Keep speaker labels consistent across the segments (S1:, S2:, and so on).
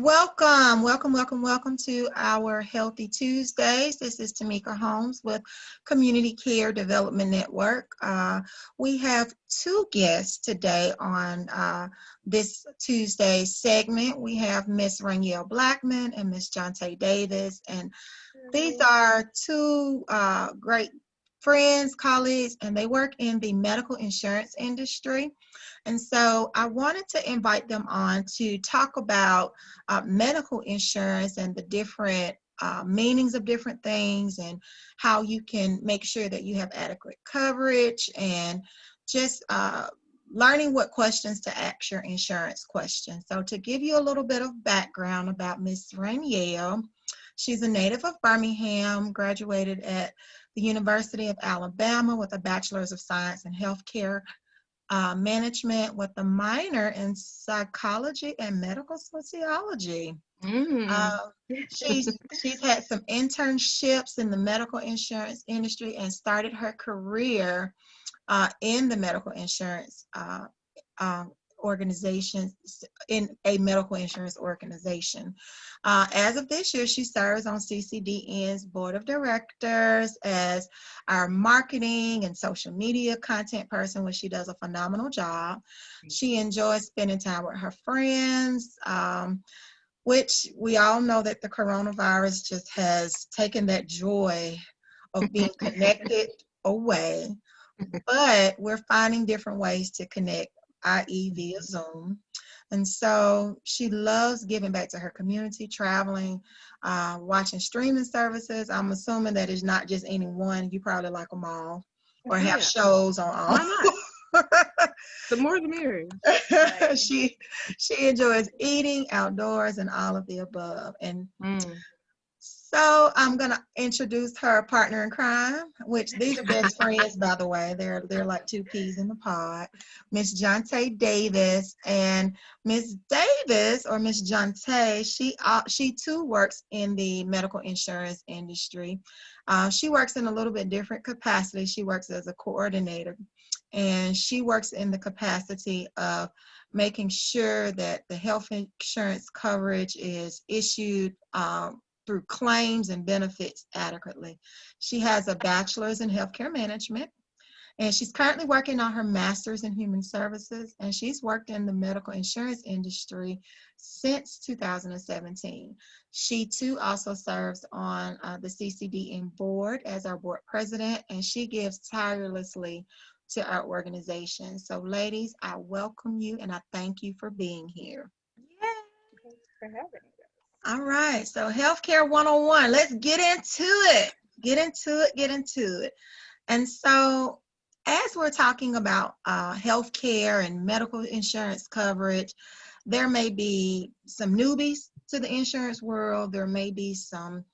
S1: Welcome to our Healthy Tuesdays. This is Tamika Holmes with Community Care Development Network. We have two guests today on this Tuesday segment. We have Miss Ranielle Blackmon and Miss Jonta Davis, and these are two great friends, colleagues, and they work in the medical insurance industry. And so I wanted to invite them on to talk about medical insurance and the different meanings of different things and how you can make sure that you have adequate coverage and just learning what questions to ask your insurance questions. So to give you a little bit of background about Miss Ranielle, she's a native of Birmingham, graduated at the University of Alabama with a Bachelor's of Science in Healthcare Management with a minor in Psychology and Medical Sociology. She's had some internships in the medical insurance industry and started her career in the medical insurance organization, in a medical insurance organization. As of this year, she serves on CCDN's board of directors as our marketing and social media content person, which she does a phenomenal job. She enjoys spending time with her friends, which we all know that the coronavirus just has taken that joy of being connected away. But we're finding different ways to connect, i.e. via Zoom. And so she loves giving back to her community, traveling, watching streaming services. I'm assuming that it's not just any one. You probably like them all or have shows on all.
S2: Why not? The more the merrier.
S1: She enjoys eating, outdoors, and all of the above. And so I'm gonna introduce her partner in crime, which these are best friends, by the way. They're like two peas in the pod. Miss Jonta Davis, and Miss Davis or Miss Jonta, she too works in the medical insurance industry. She works in a little bit different capacity. She works as a coordinator, and she works in the capacity of making sure that the health insurance coverage is issued through claims and benefits adequately. She has a bachelor's in healthcare management, and she's currently working on her master's in human services, and she's worked in the medical insurance industry since 2017. She too also serves on the CCDN board as our board president, and she gives tirelessly to our organization. So ladies, I welcome you and I thank you for being here.
S3: Yay! Thanks for having me.
S1: All right, so Healthcare 101, let's get into it. And so as we're talking about healthcare and medical insurance coverage, there may be some newbies to the insurance world. There may be some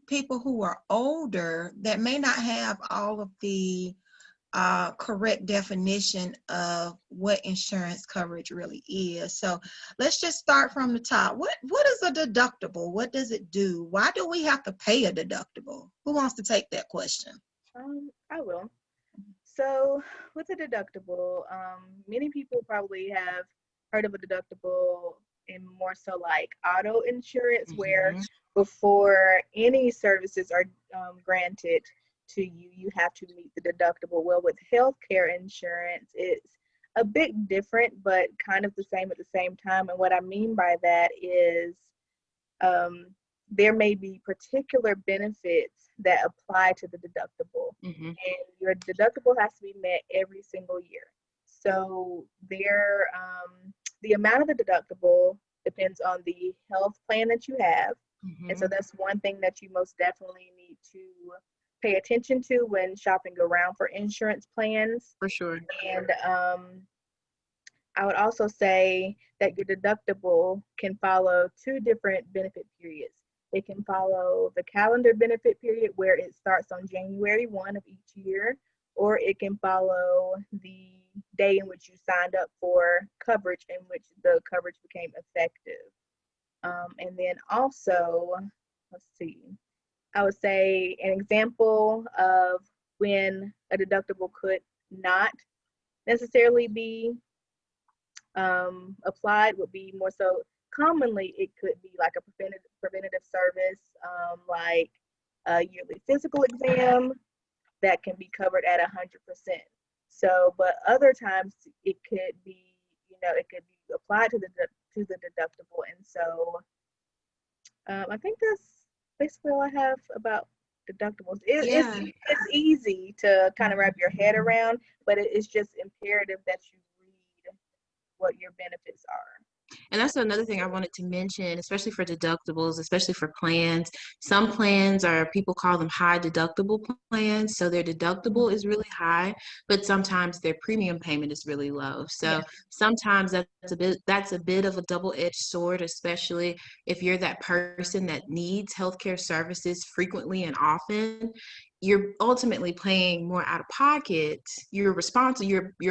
S1: people who are older that may not have all of the correct definition of what insurance coverage really is. So let's just start from the top. What is a deductible? What does it do? Why do we have to pay a deductible? Who wants to take that question?
S3: I will. So with a deductible, many people probably have heard of a deductible in more so like auto insurance, where before any services are granted to you, you have to meet the deductible. Well, with healthcare insurance, it's a bit different, but kind of the same at the same time. And what I mean by that is there may be particular benefits that apply to the deductible, and your deductible has to be met every single year. So the amount of the deductible depends on the health plan that you have, and so that's one thing that you most definitely need to pay attention to when shopping around for insurance plans.
S2: For sure.
S3: And I would also say that your deductible can follow two different benefit periods. It can follow the calendar benefit period, where it starts on January 1 of each year, or it can follow the day in which you signed up for coverage, in which the coverage became effective. And then also, let's see, I would say an example of when a deductible could not necessarily be applied would be more so commonly it could be like a preventative service, like a yearly physical exam that can be covered at 100%. So, but other times it could be, it could be applied to the deductible. And so, I think that's basically all I have about deductibles. It's easy to kind of wrap your head around, but it's just imperative that you read what your benefits are.
S2: And that's another thing I wanted to mention, especially for deductibles, especially for plans. Some plans people call them high deductible plans. So their deductible is really high, but sometimes their premium payment is really low. So sometimes that's a bit of a double-edged sword, especially if you're that person that needs healthcare services frequently and often. You're ultimately paying more out of pocket. Your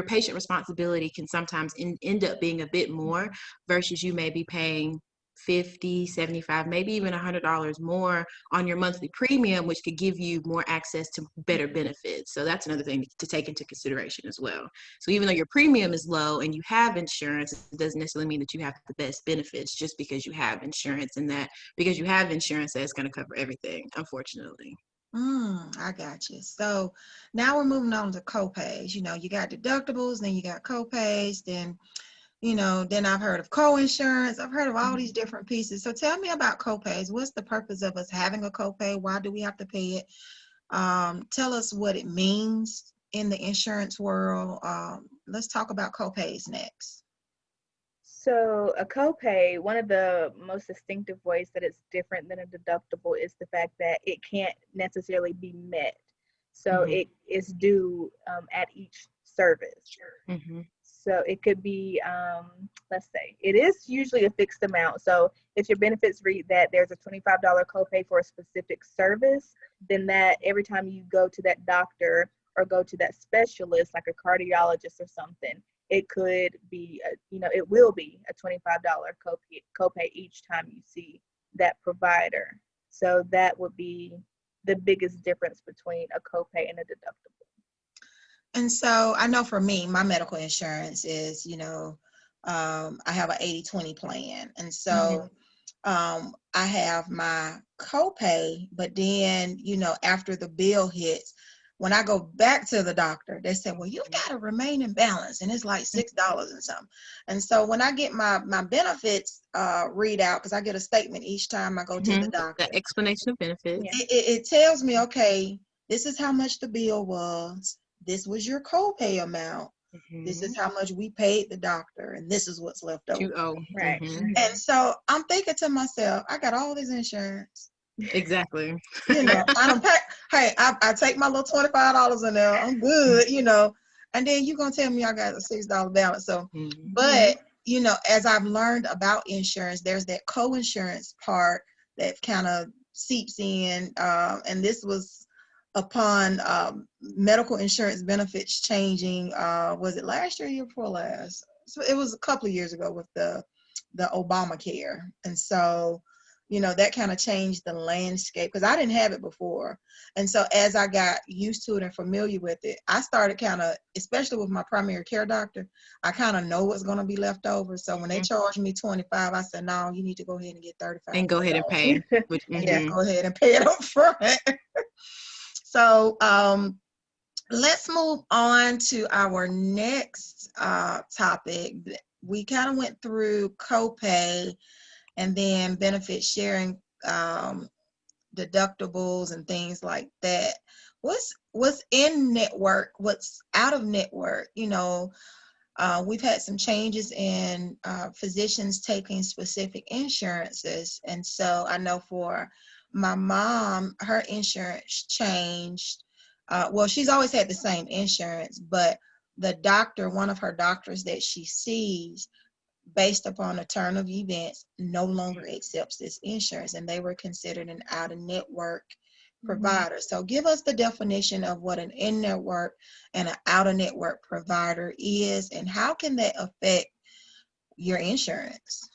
S2: patient responsibility can sometimes end up being a bit more versus you may be paying $50, $75, maybe even $100 more on your monthly premium, which could give you more access to better benefits. So that's another thing to take into consideration as well. So even though your premium is low and you have insurance, it doesn't necessarily mean that you have the best benefits just because you have insurance, and that because you have insurance, that's going to cover everything, unfortunately.
S1: I got you. So now we're moving on to copays. You got deductibles, then you got copays, then I've heard of co-insurance. I've heard of all these different pieces. So tell me about copays. What's the purpose of us having a copay? Why do we have to pay it? Tell us what it means in the insurance world. Let's talk about copays next.
S3: So a copay, one of the most distinctive ways that it's different than a deductible is the fact that it can't necessarily be met. So it is due at each service. So it could be, let's say, it is usually a fixed amount. So if your benefits read that there's a $25 copay for a specific service, then that every time you go to that doctor or go to that specialist, like a cardiologist or something, it could be, it will be a $25 copay each time you see that provider. So that would be the biggest difference between a copay and a deductible.
S1: And so I know for me, my medical insurance is, I have an 80-20 plan. And so I have my copay, but then, after the bill hits, when I go back to the doctor, they say, well, you've got a remaining balance, and it's like $6 and something. And so when I get my benefits readout, because I get a statement each time I go to the doctor.
S2: The explanation of benefits.
S1: It tells me, okay, this is how much the bill was. This was your copay amount. This is how much we paid the doctor, and this is what's left over.
S2: You owe.
S3: Right.
S1: And so I'm thinking to myself, I got all this insurance.
S2: Exactly.
S1: I don't pay. Hey, I take my little $25 in there. I'm good, and then you're going to tell me I got a $6 balance. So, but, as I've learned about insurance, there's that co-insurance part that kind of seeps in. And this was upon medical insurance benefits changing. Was it last year or year before last? So it was a couple of years ago with the Obamacare. And so, that kind of changed the landscape because I didn't have it before. And so as I got used to it and familiar with it, I started kind of, especially with my primary care doctor, I kind of know what's going to be left over. So when they charged me $25, I said, no, you need to go ahead and get $35.
S2: And go ahead and pay.
S1: And just go ahead and pay it up front. So let's move on to our next topic. We kind of went through copay and then benefit sharing, deductibles and things like that. What's in network? What's out of network? We've had some changes in physicians taking specific insurances. And so I know for my mom, her insurance changed. Well, she's always had the same insurance, but the doctor, one of her doctors that she sees, based upon a turn of events, no longer accepts this insurance, and they were considered an out-of-network provider. So give us the definition of what an in-network and an out-of-network provider is, and how can that affect your insurance?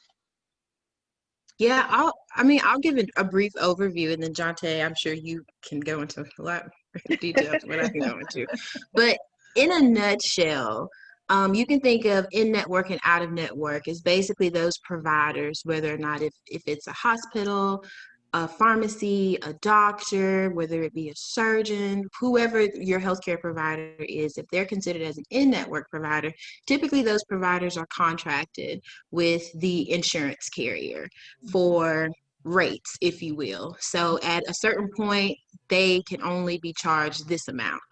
S2: Yeah, I'll give it a brief overview, and then Jonta, I'm sure you can go into a lot of details what I can go into. But in a nutshell, You can think of in-network and out-of-network as basically those providers, whether or not if it's a hospital, a pharmacy, a doctor, whether it be a surgeon, whoever your healthcare provider is, if they're considered as an in-network provider, typically those providers are contracted with the insurance carrier for rates, if you will. So at a certain point, they can only be charged this amount.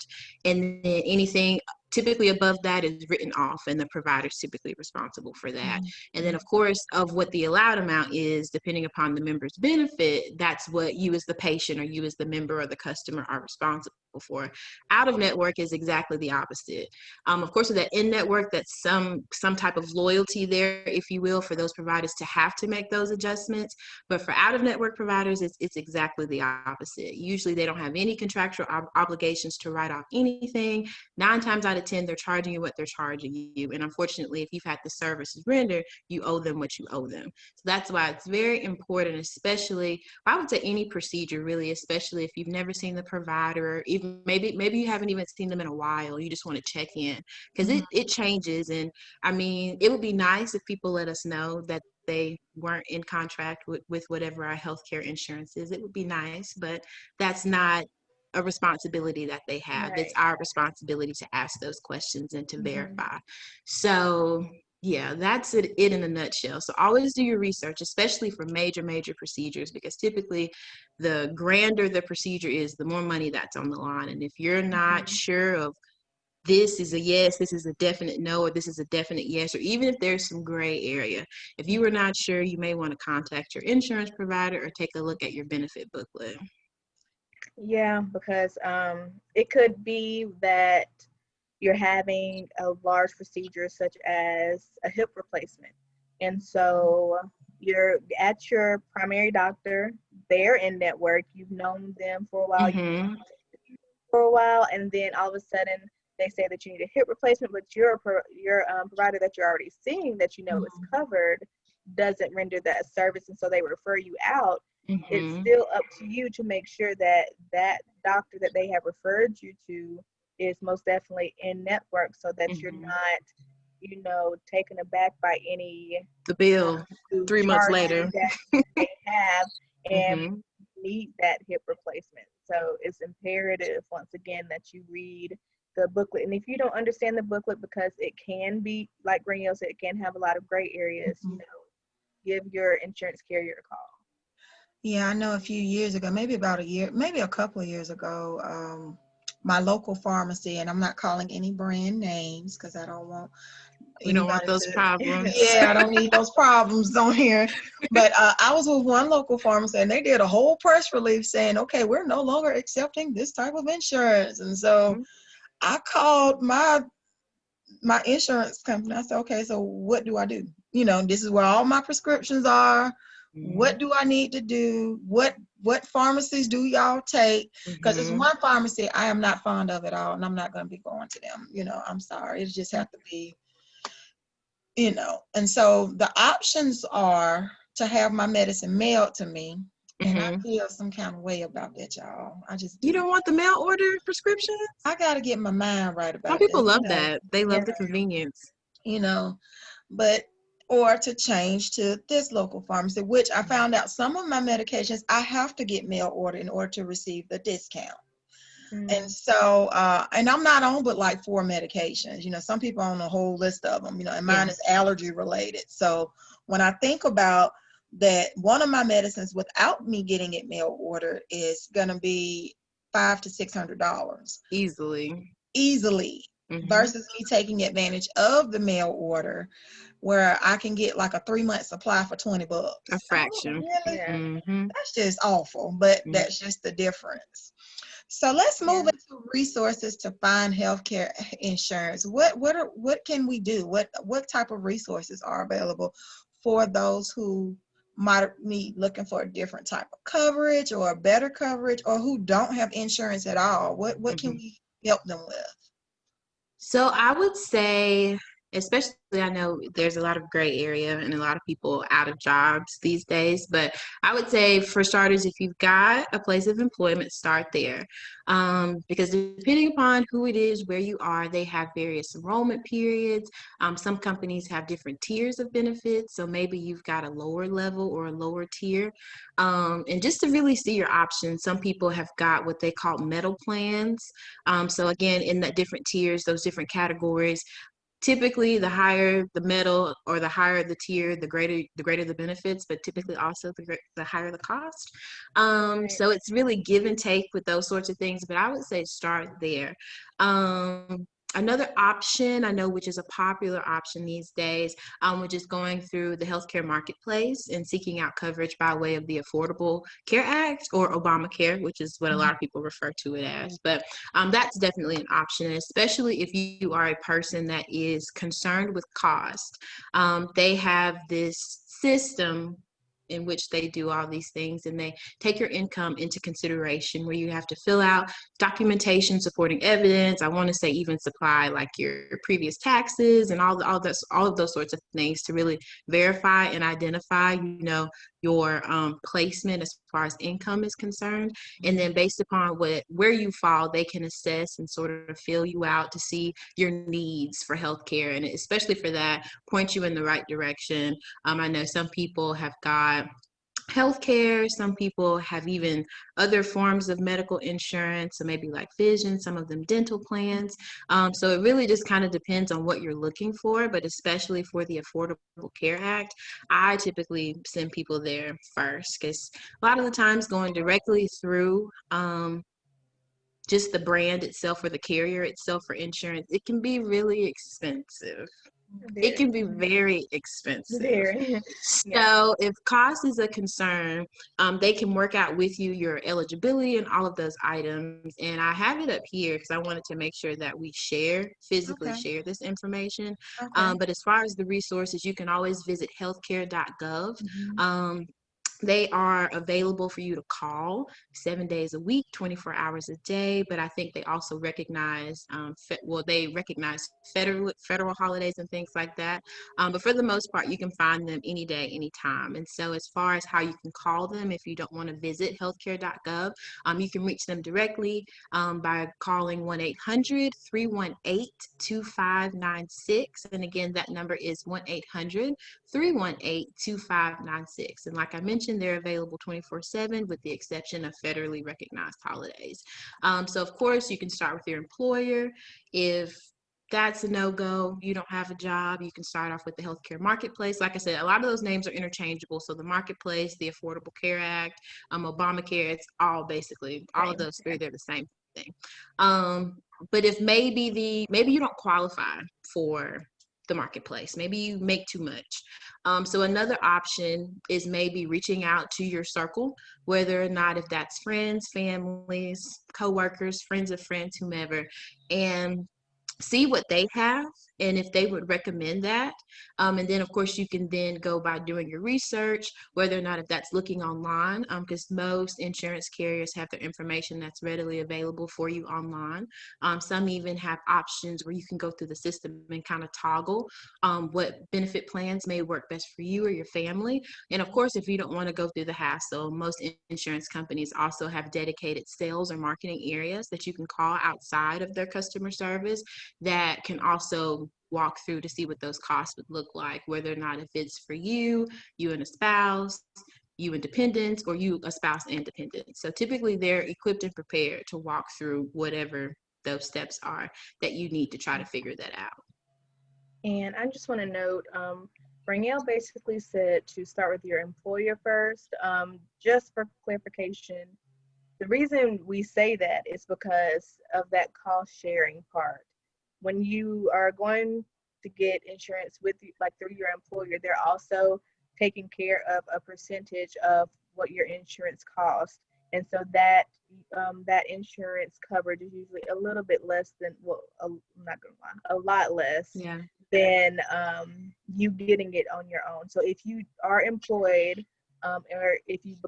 S2: And then anything typically above that is written off, and the provider is typically responsible for that. And then of course of what the allowed amount is, depending upon the member's benefit, that's what you as the patient or you as the member or the customer are responsible for. Out of network is exactly the opposite. Of course, with that in network, that's some type of loyalty there, if you will, for those providers to have to make those adjustments. But for out of network providers, it's exactly the opposite. Usually they don't have any contractual obligations to write off anything. 9 times out of 10, they're charging you what they're charging you. And unfortunately, if you've had the services rendered, you owe them what you owe them. So that's why it's very important, especially, I would say any procedure really, especially if you've never seen the provider, or even maybe you haven't even seen them in a while, you just want to check in, because it changes. And I mean, it would be nice if people let us know that they weren't in contract with whatever our healthcare insurance is. It would be nice, but that's not a responsibility that they have.
S3: Right.
S2: It's our responsibility to ask those questions and to verify. So yeah, that's it in a nutshell. So always do your research, especially for major procedures, because typically the grander the procedure is, the more money that's on the line. And if you're not sure of this is a yes, this is a definite no, or this is a definite yes, or even if there's some gray area, if you are not sure, you may want to contact your insurance provider or take a look at your benefit booklet.
S3: Yeah, because it could be that you're having a large procedure such as a hip replacement. And so you're at your primary doctor, they're in network, you've known them for a while, and then all of a sudden they say that you need a hip replacement, but your provider that you're already seeing that you know is covered doesn't render that service, and so they refer you out. It's still up to you to make sure that that doctor that they have referred you to is most definitely in network, so that you're not, taken aback by any
S2: the bill 3 months later
S3: that they have and need that hip replacement. So it's imperative, once again, that you read the booklet. And if you don't understand the booklet, because it can be, like Ranielle said, it can have a lot of gray areas, give your insurance carrier a call.
S1: Yeah, I know a few years ago, maybe about a year, maybe a couple of years ago, my local pharmacy, and I'm not calling any brand names because I don't want
S2: we don't want those problems.
S1: Yeah, I don't need those problems on here. But I was with one local pharmacy, and they did a whole press release saying, okay, we're no longer accepting this type of insurance. And so I called my insurance company. I said, okay, so what do I do? This is where all my prescriptions are. What do I need to do? What pharmacies do y'all take? Because it's one pharmacy I am not fond of at all, and I'm not going to be going to them. I'm sorry. It just have to be, And so the options are to have my medicine mailed to me. And I feel some kind of way about that, y'all.
S2: You don't want the mail order prescriptions?
S1: I got to get my mind right about
S2: Some people
S1: that,
S2: love that. They love the convenience.
S1: But or to change to this local pharmacy, which I found out some of my medications I have to get mail order in order to receive the discount. And so, and I'm not on but like 4 medications. Some people on a whole list of them, and mine is allergy related. So when I think about that, one of my medicines without me getting it mail ordered is going to be $500 to $600. Easily. Versus me taking advantage of the mail order where I can get like a 3-month supply for $20.
S2: A fraction.
S1: Really? That's just awful, but that's just the difference. So let's move into resources to find healthcare insurance. What can we do? What type of resources are available for those who might be looking for a different type of coverage or a better coverage, or who don't have insurance at all? What can we help them with?
S2: So I would say especially I know there's a lot of gray area and a lot of people out of jobs these days, but I would say for starters, if you've got a place of employment, start there. Because depending upon who it is, where you are, they have various enrollment periods. Some companies have different tiers of benefits, so maybe you've got a lower level or a lower tier. And just to really see your options, some people have got what they call metal plans. So again, in the different tiers, those different categories, typically the higher the metal or the higher the tier, the greater the benefits, but typically also the higher the cost.
S3: Right.
S2: So it's really give and take with those sorts of things, but I would say start there. Another option I know, which is a popular option these days, which is going through the healthcare marketplace and seeking out coverage by way of the Affordable Care Act, or Obamacare, which is what a lot of people refer to it as. But that's definitely an option, especially if you are a person that is concerned with cost. They have this system in which they do all these things, and they take your income into consideration, where you have to fill out documentation, supporting evidence. I want to say even supply like your previous taxes and all of those sorts of things to really verify and identify, your placement as far as income is concerned. And then based upon where you fall, they can assess and sort of fill you out to see your needs for healthcare, and especially for that, point you in the right direction. I know some people have got healthcare, some people have even other forms of medical insurance, so maybe like vision, some of them dental plans. So it really just kind of depends on what you're looking for, but especially for the Affordable Care Act, I typically send people there first, because a lot of the times going directly through just the brand itself or the carrier itself for insurance, it can be really expensive. It can be very expensive.
S3: Very. Yeah.
S2: So if cost is a concern, they can work out with you your eligibility and all of those items. And I have it up here because I wanted to make sure that we physically
S1: Okay.
S2: share this information.
S1: Okay.
S2: But as far as the resources, you can always visit healthcare.gov.
S1: Mhm.
S2: They are available for you to call 7 days a week, 24 hours a day. But I think they also recognize, they recognize federal holidays and things like that. But for the most part, you can find them any day, anytime. And so as far as how you can call them, if you don't want to visit healthcare.gov, you can reach them directly by calling 1-800-318-2596. And again, that number is 1-800-318-2596. And like I mentioned, they're available 24/7 with the exception of federally recognized holidays. So of course, you can start with your employer. If that's a no-go, you don't have a job, you can start off with the healthcare marketplace. Like I said, a lot of those names are interchangeable. So the marketplace, the Affordable Care Act, Obamacare, it's all basically, all of those three, they're the same thing. But if maybe you don't qualify for the marketplace, maybe you make too much. So another option is maybe reaching out to your circle, whether or not, if that's friends, families, coworkers, friends of friends, whomever, and see what they have and if they would recommend that. And then of course you can then go by doing your research, whether or not if that's looking online, because most insurance carriers have their information that's readily available for you online. Some even have options where you can go through the system and kind of toggle what benefit plans may work best for you or your family. And of course, if you don't want to go through the hassle, most insurance companies also have dedicated sales or marketing areas that you can call outside of their customer service that can also walk through to see what those costs would look like, whether or not if it's for you and a spouse, you and dependents, or you, a spouse and dependents. So typically they're equipped and prepared to walk through whatever those steps are that you need to try to figure that out.
S3: And I just want to note, Ranielle basically said to start with your employer first. Just for clarification, the reason we say that is because of that cost sharing part. When you are going to get insurance with, like, through your employer, they're also taking care of a percentage of what your insurance costs, and so that that insurance coverage is usually a little bit less than, well, I'm not gonna lie, a lot less than you getting it on your own. So if you are employed, or if you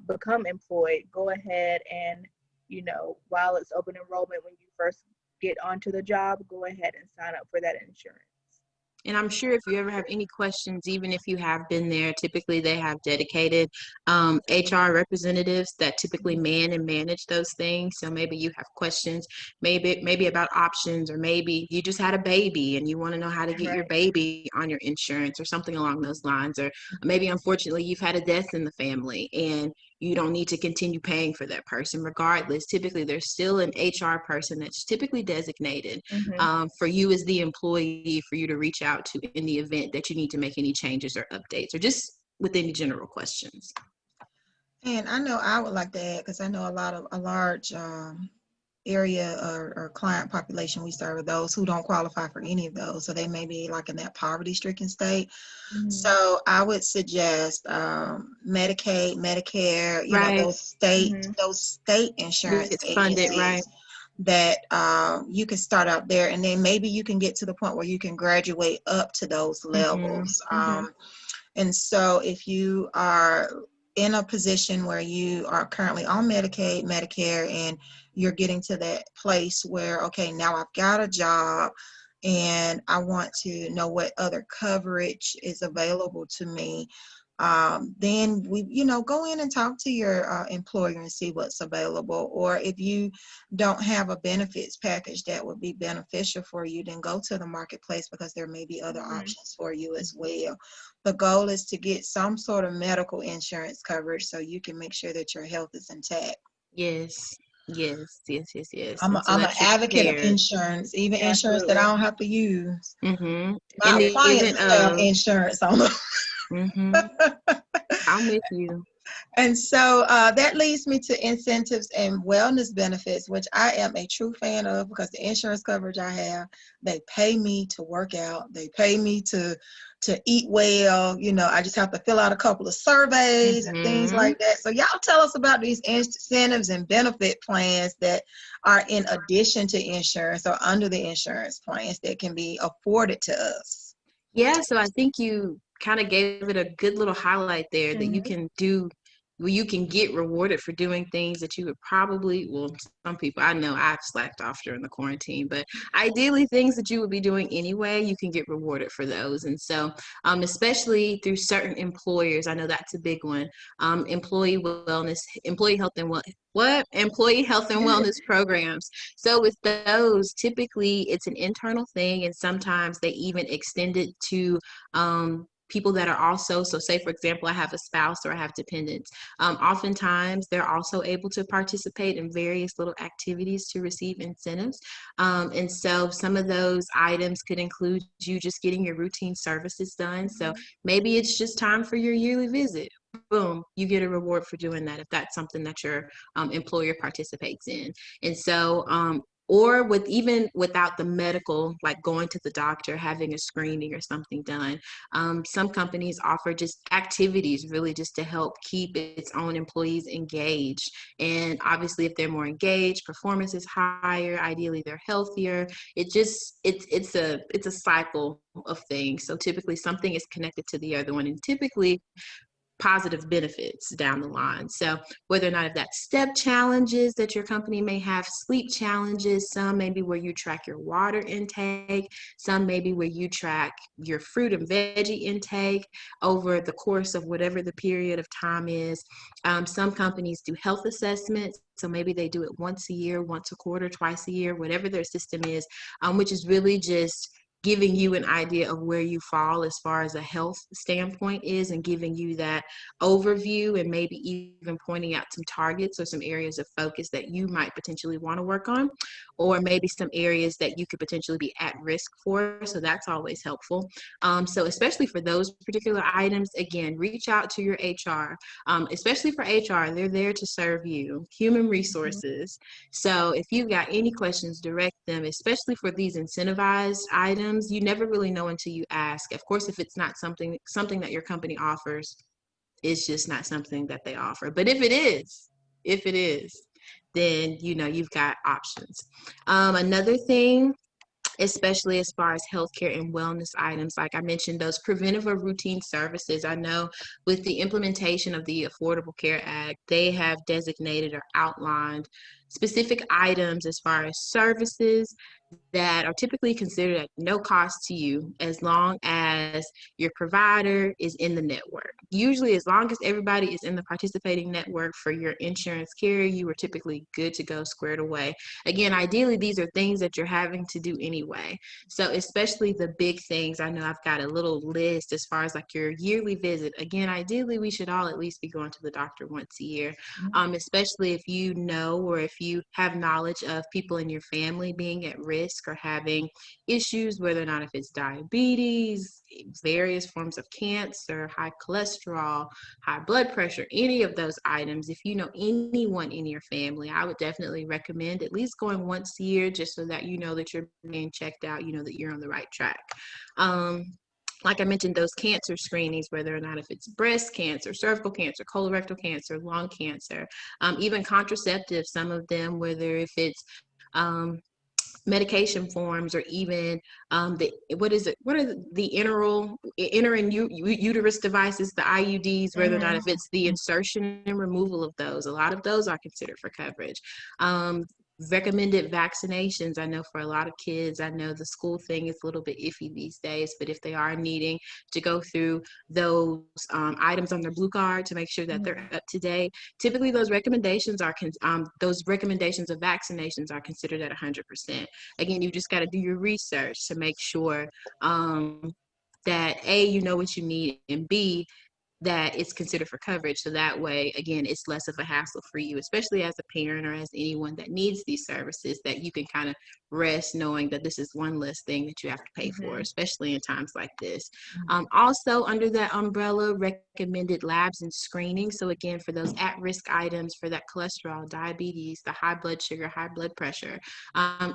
S3: become employed, go ahead and, while it's open enrollment, when you first get onto the job, go ahead and sign up for that insurance.
S2: And I'm sure if you ever have any questions, even if you have been there, typically they have dedicated HR representatives that typically man and manage those things. So maybe you have questions, maybe about options, or maybe you just had a baby and you want to know how to get your baby on your insurance or something along those lines. Or maybe unfortunately you've had a death in the family and you don't need to continue paying for that person regardless. Typically, there's still an HR person that's typically designated for you as the employee for you to reach out to in the event that you need to make any changes or updates or just with any general questions.
S1: And I know I would like to add, because I know a large area or client population we serve are those who don't qualify for any of those. So they may be like in that poverty-stricken state. So I would suggest Medicaid, Medicare, you know, those state insurance
S2: It's funded,
S1: agencies that you can start out there, and then maybe you can get to the point where you can graduate up to those levels. And so if you are in a position where you are currently on Medicaid, Medicare, and you're getting to that place where, okay, now I've got a job and I want to know what other coverage is available to me, then go in and talk to your employer and see what's available. Or if you don't have a benefits package that would be beneficial for you, then go to the marketplace, because there may be other options for you as well. The goal is to get some sort of medical insurance coverage so you can make sure that your health is intact.
S2: Yes.
S1: I'm an advocate of insurance, even insurance that I don't have to use. My clients have insurance on them.
S2: I'm with you.
S1: And so that leads me to incentives and wellness benefits, which I am a true fan of, because the insurance coverage I have, they pay me to work out. They pay me to eat well. You know, I just have to fill out a couple of surveys and things like that. So y'all tell us about these incentives and benefit plans that are in addition to insurance or under the insurance plans that can be afforded to us.
S2: Yeah, so I think you kind of gave it a good little highlight there that you can do, well, you can get rewarded for doing things that you would probably, well, some people, I know I've slacked off during the quarantine, but ideally things that you would be doing anyway, you can get rewarded for those. And so, especially through certain employers, I know that's a big one, employee health and wellness programs. So with those, typically it's an internal thing, and sometimes they even extend it to people that are also, so say for example, I have a spouse or I have dependents. Oftentimes they're also able to participate in various little activities to receive incentives. And so some of those items could include you just getting your routine services done. So maybe it's just time for your yearly visit. Boom, you get a reward for doing that if that's something that your employer participates in. And so or even without the medical, like going to the doctor, having a screening or something done. Some companies offer just activities really just to help keep its own employees engaged. And obviously if they're more engaged, performance is higher, ideally they're healthier. It's a cycle of things. So typically something is connected to the other one, and typically positive benefits down the line. So whether or not if that's step challenges that your company may have, sleep challenges, some maybe where you track your water intake, some maybe where you track your fruit and veggie intake over the course of whatever the period of time is. Some companies do health assessments. So maybe they do it once a year, once a quarter, twice a year, whatever their system is, which is really just giving you an idea of where you fall as far as a health standpoint is, and giving you that overview, and maybe even pointing out some targets or some areas of focus that you might potentially want to work on, or maybe some areas that you could potentially be at risk for. So that's always helpful. So especially for those particular items, again, reach out to your HR, especially for HR, they're there to serve you. Human resources. So if you've got any questions, direct them, especially for these incentivized items. You never really know until you ask. Of course, if it's not something that your company offers, it's just not something that they offer. But if it is, then you've got options. Another thing, especially as far as healthcare and wellness items, like I mentioned, those preventive or routine services. I know with the implementation of the Affordable Care Act, they have designated or outlined specific items as far as services that are typically considered at no cost to you as long as your provider is in the network. Usually, as long as everybody is in the participating network for your insurance carrier, you are typically good to go, squared away. Again, ideally, these are things that you're having to do anyway. So especially the big things, I know I've got a little list as far as like your yearly visit. Again, ideally, we should all at least be going to the doctor once a year, especially if you know or if you have knowledge of people in your family being at risk or having issues, whether or not if it's diabetes, various forms of cancer, high cholesterol, high blood pressure, any of those items. If you know anyone in your family, I would definitely recommend at least going once a year, just so that you know that you're being checked out, you know that you're on the right track. Like I mentioned, those cancer screenings, whether or not if it's breast cancer, cervical cancer, colorectal cancer, lung cancer, even contraceptives, some of them, whether if it's medication forms, or even what are the uterine devices, the IUDs, whether or not if it's the insertion and removal of those. A lot of those are considered for coverage. Recommended vaccinations. I know for a lot of kids, I know the school thing is a little bit iffy these days, but if they are needing to go through those items on their blue card to make sure that they're up to date, typically those recommendations of vaccinations are considered at 100%. Again, you just got to do your research to make sure that A, you know what you need, and B, that it's considered for coverage. So that way, again, it's less of a hassle for you, especially as a parent or as anyone that needs these services, that you can kind of rest knowing that this is one less thing that you have to pay for, especially in times like this. Also, under that umbrella, recommended labs and screening. So again, for those at-risk items, for that cholesterol, diabetes, the high blood sugar, high blood pressure,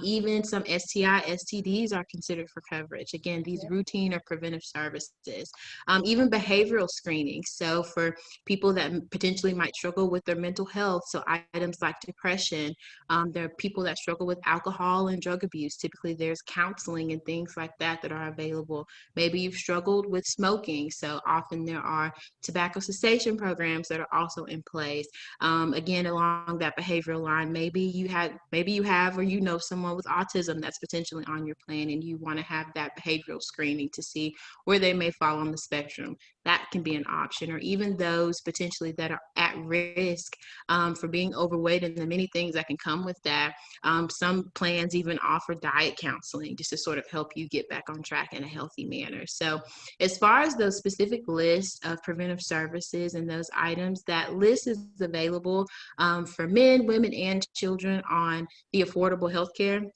S2: even some STI, STDs are considered for coverage. Again, these routine or preventive services. Even behavioral screening. So for people that potentially might struggle with their mental health, so items like depression, there are people that struggle with alcohol and drug abuse. Typically there's counseling and things like that that are available. Maybe you've struggled with smoking, so often there are tobacco cessation programs that are also in place. Again, along that behavioral line, maybe you have or you know someone with autism that's potentially on your plan, and you want to have that behavioral screening to see where they may fall on the spectrum. That can be an option. Or even those potentially that are at risk for being overweight and the many things that can come with that. Some plans even offer diet counseling just to sort of help you get back on track in a healthy manner. So as far as those specific lists of preventive services and those items, that list is available for men, women, and children on the Affordable Healthcare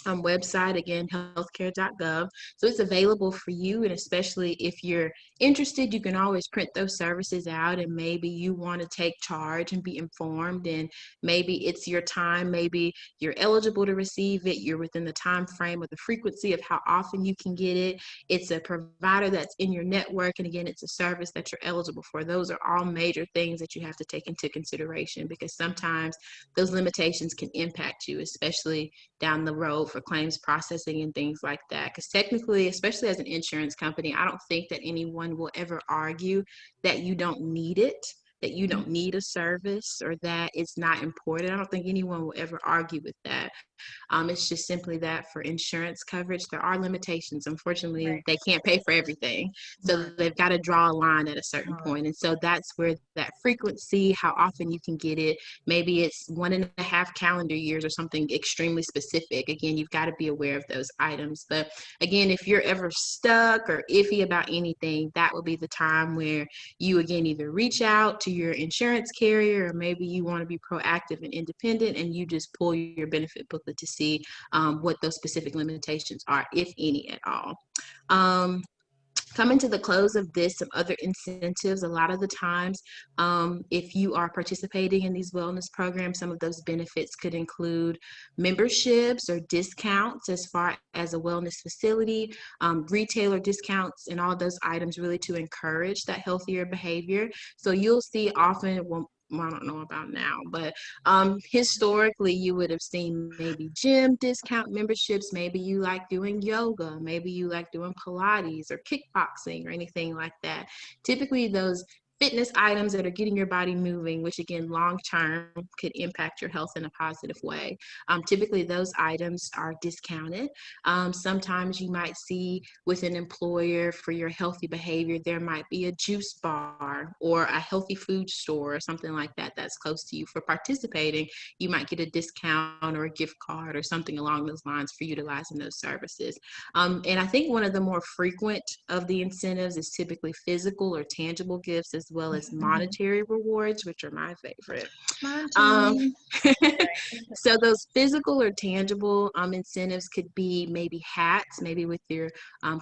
S2: website, again, healthcare.gov. So it's available for you, and especially if you're interested, you can always print those services out, and maybe you want to take charge and be informed, and maybe it's your time, maybe you're eligible to receive it, you're within the time frame or the frequency of how often you can get it, it's a provider that's in your network, and again, it's a service that you're eligible for. Those are all major things that you have to take into consideration, because sometimes those limitations can impact you, especially down the road for claims processing and things like that. Because technically, especially as an insurance company, I don't think that anyone will ever argue that you don't need it, that you don't need a service, or that it's not important. I don't think anyone will ever argue with that. It's just simply that for insurance coverage, there are limitations. Unfortunately, they can't pay for everything. So they've got to draw a line at a certain point. And so that's where that frequency, how often you can get it, maybe it's 1.5 calendar years or something extremely specific. Again, you've got to be aware of those items. But again, if you're ever stuck or iffy about anything, that will be the time where you, again, either reach out to your insurance carrier, or maybe you want to be proactive and independent, and you just pull your benefit booklet to see what those specific limitations are, if any at all. Coming to the close of this, some other incentives. A lot of the times, if you are participating in these wellness programs, some of those benefits could include memberships or discounts as far as a wellness facility, retailer discounts, and all those items really to encourage that healthier behavior. So you'll see often, well, I don't know about now, but historically you would have seen maybe gym discount memberships. Maybe you like doing yoga, maybe you like doing Pilates or kickboxing or anything like that. Typically those fitness items that are getting your body moving, which again, long term could impact your health in a positive way. Typically, those items are discounted. Sometimes you might see with an employer for your healthy behavior, there might be a juice bar or a healthy food store or something like that that's close to you. For participating, you might get a discount or a gift card or something along those lines for utilizing those services. And I think one of the more frequent of the incentives is typically physical or tangible gifts, as well as monetary rewards, which are my favorite.
S1: Mine
S2: Um,
S1: too.
S2: so those physical or tangible incentives could be maybe hats, maybe with your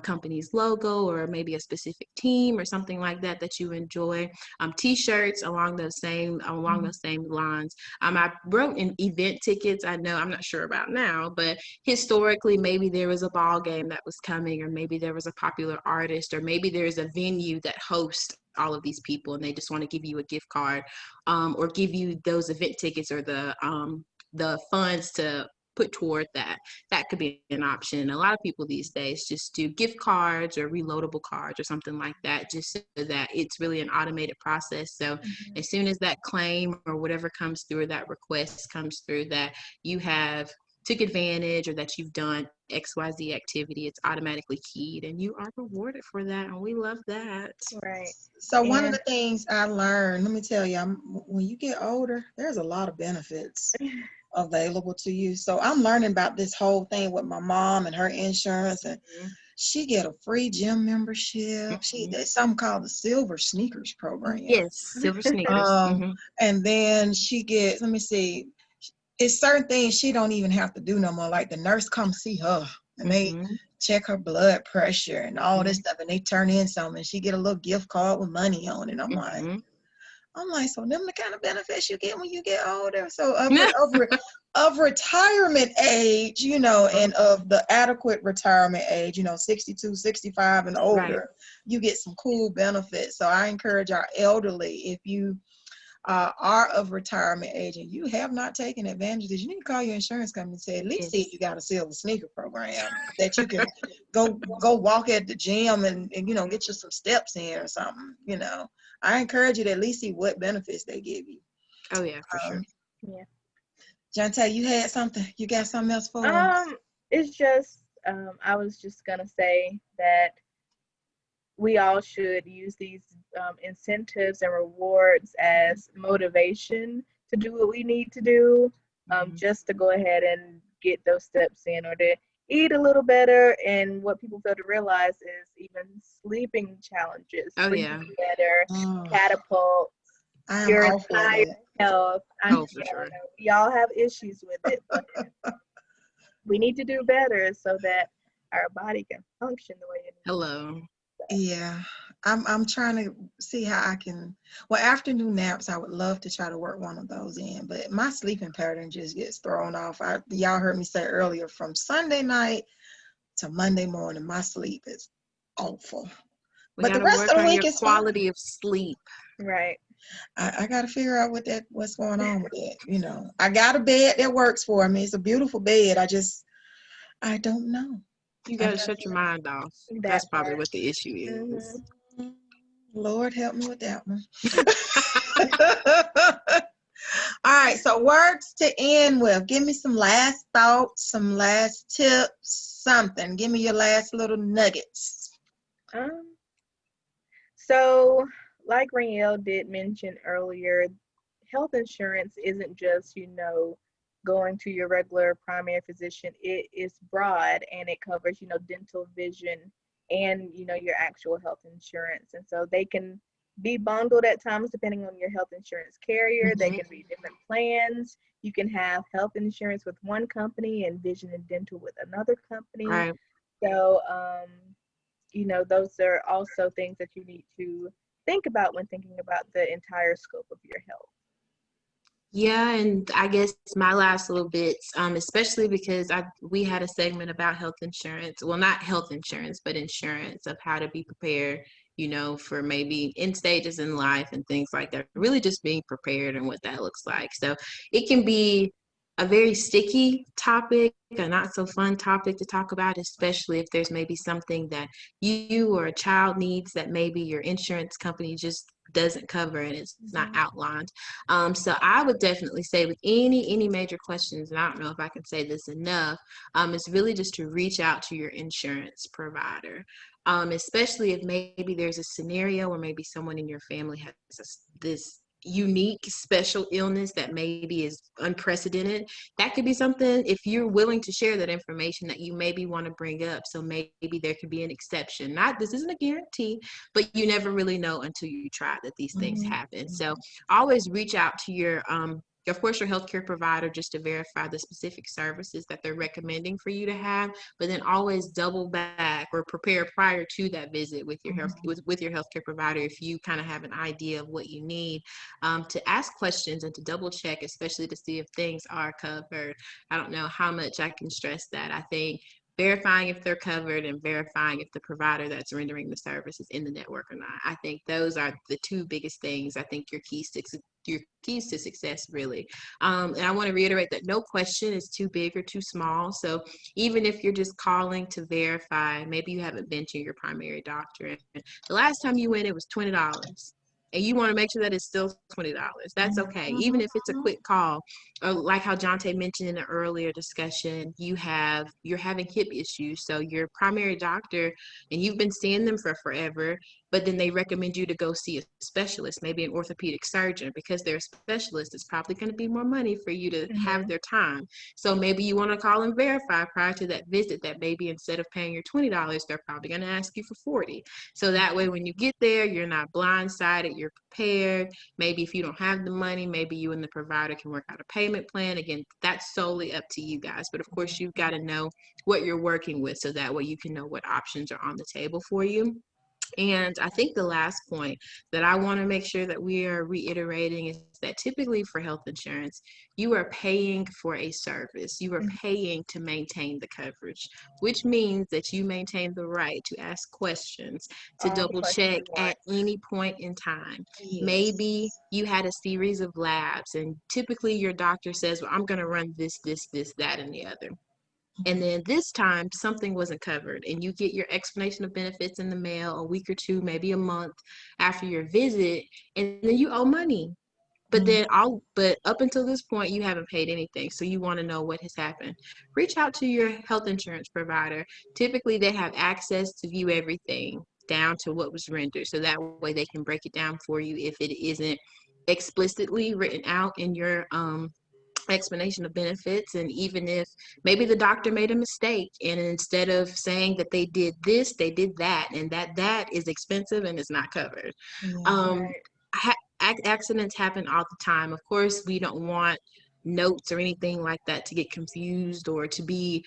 S2: company's logo, or maybe a specific team or something like that that you enjoy. T-shirts along those same lines. I wrote in event tickets. I know, I'm not sure about now, but historically maybe there was a ball game that was coming, or maybe there was a popular artist, or maybe there's a venue that hosts all of these people and they just want to give you a gift card, or give you those event tickets or the funds to put toward that. That could be an option. A lot of people these days just do gift cards or reloadable cards or something like that, just so that it's really an automated process. So as soon as that claim or whatever comes through, or that request comes through, that you have took advantage or that you've done XYZ activity, it's automatically keyed and you are rewarded for that. And we love that.
S3: Right.
S1: So one of the things I learned, let me tell you, when you get older, there's a lot of benefits available to you. So I'm learning about this whole thing with my mom and her insurance, and she get a free gym membership. There's something called the Silver Sneakers program.
S2: Yes, Silver Sneakers.
S1: And then she gets, let me see, it's certain things she don't even have to do no more. Like the nurse comes see her and they check her blood pressure and all this stuff, and they turn in something, and she get a little gift card with money on it. I'm like, so them the kind of benefits you get when you get older. So of retirement age, you know, and of the adequate retirement age, you know, 62, 65 and older, you get some cool benefits. So I encourage our elderly, if you are of retirement age and you have not taken advantage of this, you need to call your insurance company and say, at least see if you got a Silver Sneaker program that you can go walk at the gym and you know, get you some steps in or something. You know, I encourage you to at least see what benefits they give you.
S2: Oh yeah, for sure.
S3: Yeah.
S1: Jonta, you had something? You got something else for us?
S3: It's just I was just gonna say that we all should use these incentives and rewards as motivation to do what we need to do, just to go ahead and get those steps in, or to eat a little better. And what people fail to realize is even sleeping challenges, sleeping better, catapults your entire health.
S2: For sure.
S3: We all have issues with it, but we need to do better so that our body can function the way it needs.
S2: Hello.
S1: Yeah, I'm trying to see how I can. Well, afternoon naps, I would love to try to work one of those in, but my sleeping pattern just gets thrown off. Y'all heard me say earlier, from Sunday night to Monday morning, my sleep is awful.
S2: But the rest of the week is quality of sleep.
S3: Right.
S1: I got to figure out what's going on with it. You know, I got a bed that works for me. It's a beautiful bed. I don't know.
S2: You got to shut your mind off. That's probably what the issue is.
S1: Lord help me with that one. All right, so words to end with. Give me some last thoughts, some last tips, something. Give me your last little nuggets.
S3: So, like Ranielle did mention earlier, health insurance isn't just, you know, going to your regular primary physician. It is broad, and it covers, you know, dental, vision, and, you know, your actual health insurance. And so they can be bundled at times depending on your health insurance carrier. They can be different plans. You can have health insurance with one company and vision and dental with another company.
S2: Right.
S3: So, you know, those are also things that you need to think about when thinking about the entire scope of your health.
S2: Yeah, and I guess my last little bits, especially because we had a segment about health insurance. Well, not health insurance, but insurance, of how to be prepared, you know, for maybe end stages in life and things like that. Really just being prepared and what that looks like. So it can be a very sticky topic, a not so fun topic to talk about, especially if there's maybe something that you or a child needs that maybe your insurance company just doesn't cover and it's not outlined. So I would definitely say with any major questions, and I don't know if I can say this enough, it's really just to reach out to your insurance provider. Especially if maybe there's a scenario where maybe someone in your family has this unique special illness that maybe is unprecedented. That could be something, if you're willing to share that information, that you maybe want to bring up. So maybe there could be an exception. Not, this isn't a guarantee, but you never really know until you try that these things happen. So always reach out to your of course, your healthcare provider, just to verify the specific services that they're recommending for you to have, but then always double back or prepare prior to that visit with your with your healthcare provider, if you kind of have an idea of what you need, to ask questions and to double check, especially to see if things are covered. I don't know how much I can stress that. I think verifying if they're covered and verifying if the provider that's rendering the service is in the network or not. I think those are the two biggest things. I think your keys to success, really. And I want to reiterate that no question is too big or too small. So even if you're just calling to verify, maybe you haven't been to your primary doctor, and the last time you went, it was $20. And you want to make sure that it's still $20. That's okay. Even if it's a quick call, or like how Jonta mentioned in an earlier discussion, you're having hip issues. So your primary doctor, and you've been seeing them for forever, but then they recommend you to go see a specialist, maybe an orthopedic surgeon, because they're a specialist. It's probably going to be more money for you to have their time. So maybe you want to call and verify prior to that visit that maybe instead of paying your $20, they're probably going to ask you for $40. So that way, when you get there, you're not blindsided, you're prepared. Maybe if you don't have the money, maybe you and the provider can work out a payment plan. Again, that's solely up to you guys. But of course, you've got to know what you're working with, so that way you can know what options are on the table for you. And I think the last point that I want to make sure that we are reiterating is that typically for health insurance, you are paying for a service. You are paying to maintain the coverage, which means that you maintain the right to ask questions, to double check at any point in time.
S1: Yes.
S2: Maybe you had a series of labs, and typically your doctor says, well, I'm going to run this, that, and the other. And then this time something wasn't covered, and you get your explanation of benefits in the mail a week or two, maybe a month after your visit, and then you owe money. But up until this point, you haven't paid anything. So you want to know what has happened. Reach out to your health insurance provider. Typically, they have access to view everything down to what was rendered. So that way they can break it down for you if it isn't explicitly written out in your explanation of benefits. And even if maybe the doctor made a mistake, and instead of saying that they did this, they did that, and that is expensive and is not covered. Accidents happen all the time. Of course, we don't want notes or anything like that to get confused or to be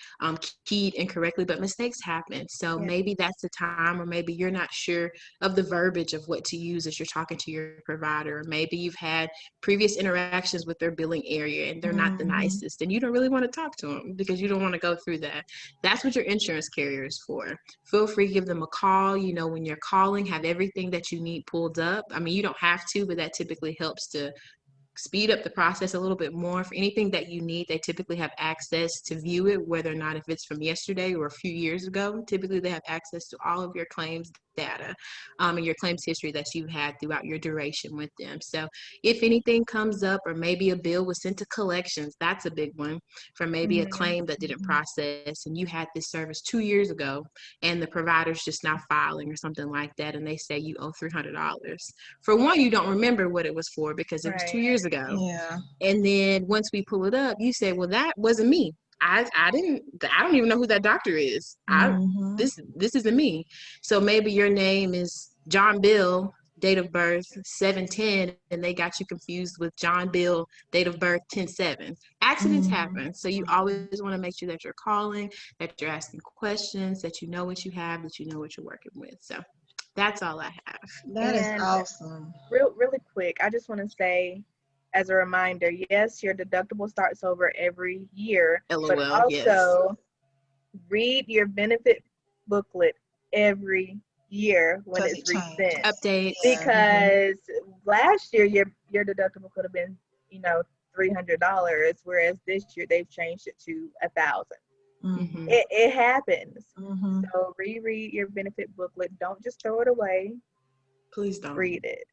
S2: keyed incorrectly, but mistakes happen. So maybe that's the time, or maybe you're not sure of the verbiage of what to use as you're talking to your provider, or maybe you've had previous interactions with their billing area and they're not the nicest, and you don't really want to talk to them because you don't want to go through that. That's what your insurance carrier is for. Feel free to give them a call. You know, when you're calling, have everything that you need pulled up. I mean, you don't have to, but that typically helps to speed up the process a little bit more. For anything that you need, they typically have access to view it, whether or not if it's from yesterday or a few years ago. Typically, they have access to all of your claims data and your claims history that you've had throughout your duration with them. So if anything comes up, or maybe a bill was sent to collections, that's a big one, for maybe a claim that didn't process, and you had this service 2 years ago, and the provider's just now filing or something like that, and they say you owe $300. For one, you don't remember what it was for because it was 2 years ago.
S1: Yeah.
S2: And then once we pull it up, you say, well, that wasn't me. I don't even know who that doctor is. This isn't me. So maybe your name is John Bill, date of birth 7/10, and they got you confused with John Bill, date of birth 10/7. Accidents happen. So you always want to make sure that you're calling, that you're asking questions, that you know what you have, that you know what you're working with. So that's all I have.
S1: That is awesome.
S3: Really quick, I just want to say, as a reminder, yes, your deductible starts over every year,
S2: LOL,
S3: but also read your benefit booklet every year when it's resent.
S2: Updates.
S3: Because last year your deductible could have been, $300, whereas this year they've changed it to $1,000. It happens. So reread your benefit booklet. Don't just throw it away.
S2: Please don't.
S3: Read it.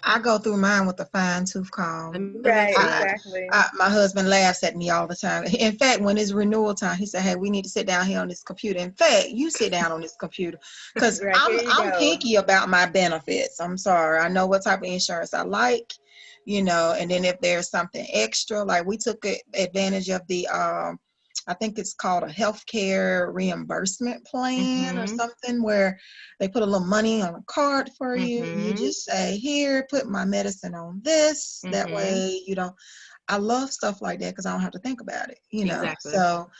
S1: I go through mine with a fine tooth comb.
S3: Right,
S1: I,
S3: exactly.
S1: my husband laughs at me all the time. In fact, when it's renewal time, he said, "Hey, we need to sit down here on this computer." In fact, you sit down on this computer, because
S3: Right, here you
S1: I'm
S3: go.
S1: picky about my benefits. I'm sorry. I know what type of insurance I like, and then if there's something extra, like we took advantage of the I think it's called a healthcare reimbursement plan or something, where they put a little money on a card for you. You just say, "Here, put my medicine on this." That way you don't. I love stuff like that because I don't have to think about it,
S2: Exactly.
S1: So,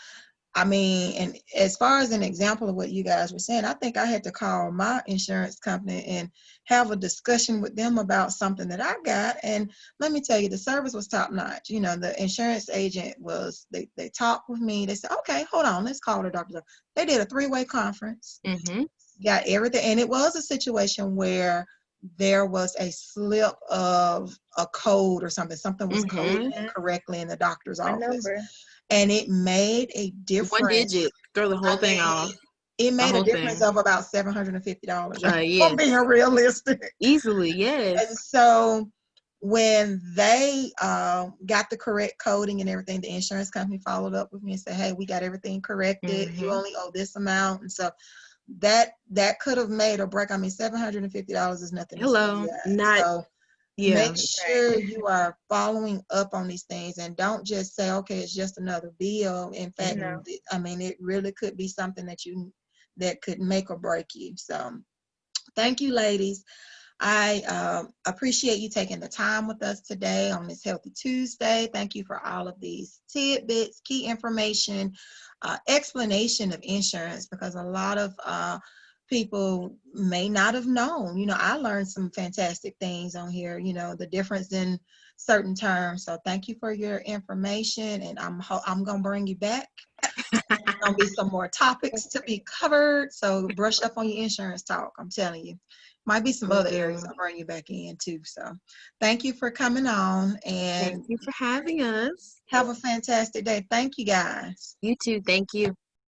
S1: I mean, and as far as an example of what you guys were saying, I think I had to call my insurance company and have a discussion with them about something that I got. And let me tell you, the service was top notch. The insurance agent they talked with me. They said, "Okay, hold on, let's call the doctor." They did a 3-way conference, got everything. And it was a situation where there was a slip of a code or something. Something was coded incorrectly in the doctor's
S3: A
S1: office.
S3: number.
S1: And it made a
S2: 1
S1: difference.
S2: digit, throw the whole thing off.
S1: It made a
S2: whole
S1: difference
S2: thing.
S1: of about $750.
S2: Yes.
S1: I'm being realistic.
S2: Easily, yes.
S1: And so when they got the correct coding and everything, the insurance company followed up with me and said, "Hey, we got everything corrected. You only owe this amount." And so that could have made or break. I mean, $750 is nothing.
S2: Hello, not.
S1: So make sure you are following up on these things and don't just say, "Okay, it's just another bill." In fact, I mean, it really could be something that could make or break you. So thank you, ladies. I appreciate you taking the time with us today on this Healthy Tuesday. Thank you for all of these tidbits, key information, explanation of insurance, because a lot of people may not have known. I learned some fantastic things on here, the difference in certain terms. So thank you for your information, and I'm going to bring you back. There's going to be some more topics to be covered. So brush up on your insurance talk. I'm telling you. Might be some other areas I'll bring you back in too. So thank you for coming on, and
S2: Thank you for having us.
S1: have a fantastic day. Thank you, guys.
S2: You too. Thank you.